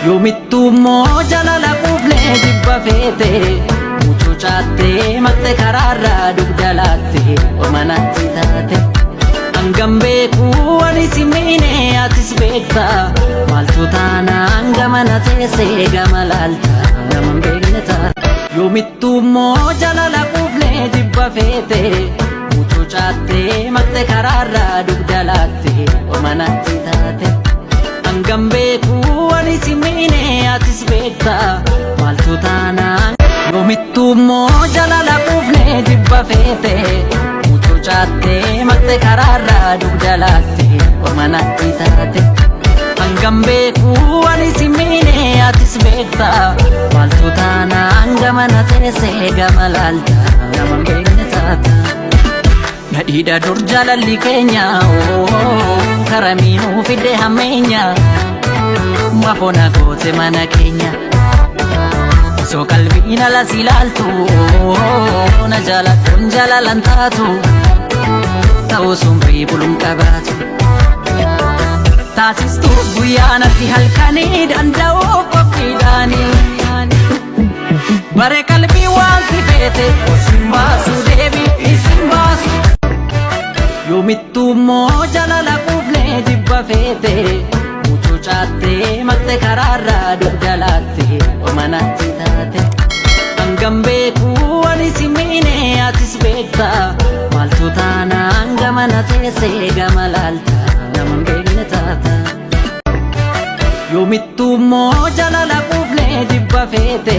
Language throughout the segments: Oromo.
Yoomittuu immoo jaalala quuflee jibba feete mucucaattee maqxe karaarraa dugda laatte ormanatti taate hangam beekuu ani si miine atis beekta maaltu taanaan gamana teessee gama laalta gaman beekne taate yoomittuu immoo jaalala quuflee jibba feete mucucaattee maqxe karaarraa dugda laatte ormanatti taate hangam beekuu ani si miine atis beekta maaltu taanaan yoomittuu immoo jaalala quuflee jibba feete mucucaattee maqxe karaarraa dugda laatte ormanatti taate hangam beekuu ani si miine atis beekta maaltu taanaan gamana teessee gama laalta gaman beekne taata nadhiidha dur jaalalli keenya karamiinuu fide hammeenya mafona goote mana keenya so qalbiin alas ilaaltu na jaalattuun jaalalan taatu ta'uu sunrii bulum qabaatu taasistuus guyyaa natti halkanii danda'uuf qophiidhaanii bare qalbii waan si feete isin baasu deebii isin baasu yoomittuu immoo jaalala quuflee jibba feete mucucaattee maqxe karaarraa dugda laatte ormanatti taate hangam beekuu ani si miine atis beekta maaltu taanaan gamana teessee gama laalta gaman beekne taata yoomittuu immoo jaalala quuflee jibba feete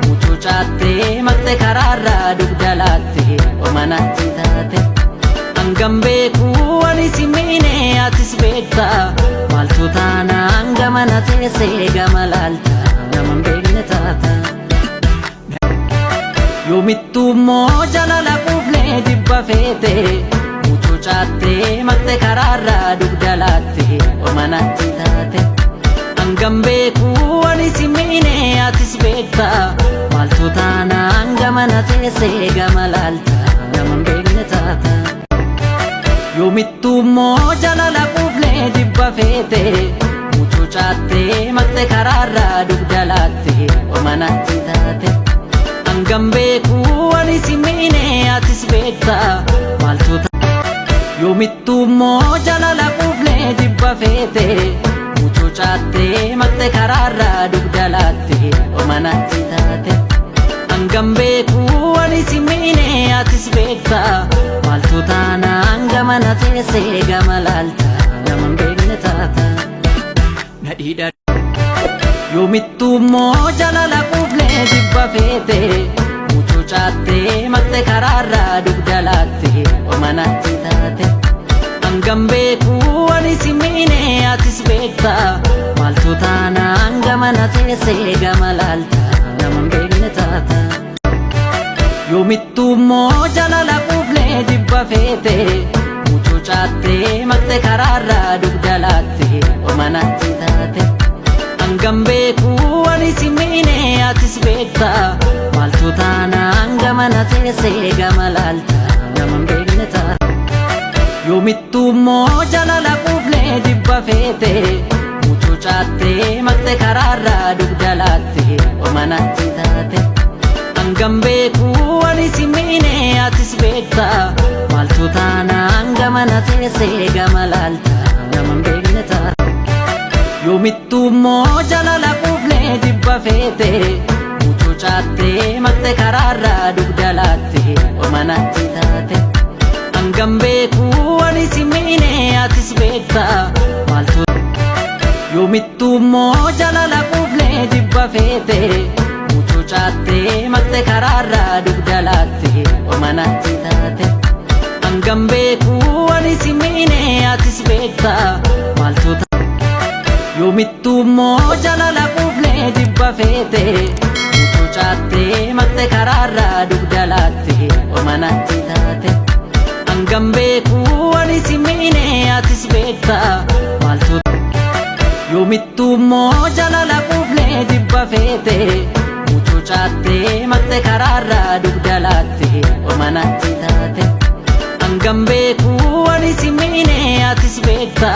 mucucaattee maqxe karaarraa dugda laatte ormanatti taate hangam beekuu ani si miine atis beekta maaltu taanaan gamana teessee gama laalta gaman beekne taata yoomittuu immoo jaalala quuflee jibba feete mucucaattee maqxe karaarraa dugda laatte ormanatti taate hangam beekuu ani si miine atis beekta maaltu taanaan gamana teessee gama laalta gaman beekne taata yoomittuu immoo jaalala quuflee jibba feete mucucaattee maqxe karaarraa dugda laatte ormanatti taate hangam beekuu ani si miine atis beekta maaltu yoomittuu immoo jaalala quuflee jibba feete mucucaattee maqxe karaarraa dugda laatte ormanatti taate hangam beekuu ani si miine atis beekta maaltu taanaan gamana teessee gama laalta gaman beekne taata nadhiidha yoomittuu immoo jaalala quuflee jibba feete mucucaattee maqxe karaarraa dugda laatte ormanatti taate hangam beekuu ani si miine atis beekta maaltu taanaan gamana teessee gama laalta gaman beekne taata yoomittuu immoo jaalala quuflee jibba feete mucucaattee maqxe karaarraa dugda laatte ormanatti taate hangam beekuu ani si miine atis beekta maaltu taanaan gamana teessee gama laalta gaman beekne taata yoomittuu immoo jaalala quuflee jibba feete mucucaattee maqxe karaarraa dugda laatte ormanatti taate hangam beekuu ani si miine atis beekta maaltu taanaan gamana teessee gama laalta gaman beekne taata yoomittuu immoo jaalala quuflee jibba feete mucucaattee maqxe karaarraa dugda laatte ormanatti taate hangam beekuu ani si miine atis beekta maaltu yoomittuu immoo jaalala quuflee jibba feete mucucaattee maqxe karaarraa dugda laatte ormanatti taate hangam beekuu ani si miine atis beekta maaltu yoomittuu immoo jaalala quuflee jibba feete mucucaattee maqxe karaarraa dugda laatte ormanatti taate hangam beekuu ani si miine atis beekta maaltu yoomittuu immoo jaalala quuflee jibba feete mucucaattee maqxe karaarraa dugda laatte ormanatti taate hangam beekuu ani si miine atis beekta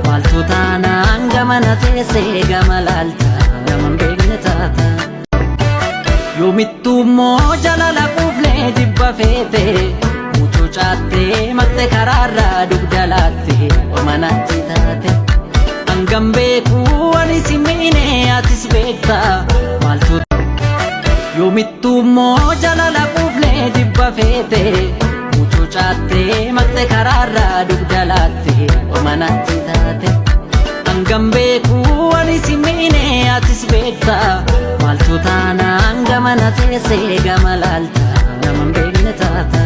maaltu taanaan gamana teessee gama laalta naman beekne taata. Yoomittuu immoo jalala quuflee jibba feete muchuu caattee maqxe karaarraa dugda laatte ormanatti taate. Hangam beekuu ani si miine atis beekta maaltu. Yoomittuu immoo jalala quuflee jibba feete muchuu caattee maqxe karaarraa dugda laatte ormanatti taate. Hangam beekuu ani si miine atis beekta maaltu taanaan gamana teessee gama laalta naman beekne taata.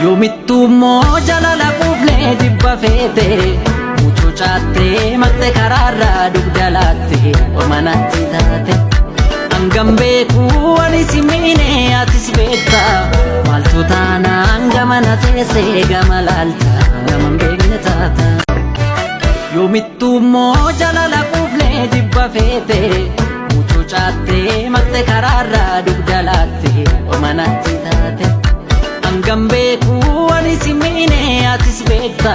Yoomittuu immoo jalala quuflee jibba feete muchuu caattee maqxe karaarraa dugda laatte ormanatti taate. Hangam beekuu ani si miine atis beekta maaltu taanaan gamana teessee gama laalta naman beekne taata. Yoomittuu immoo jalala quuflee jibba feete muchuu caattee maqxe karaarraa dugda laatte ormanatti taate. Hangam beekuu ani si miine atis beekta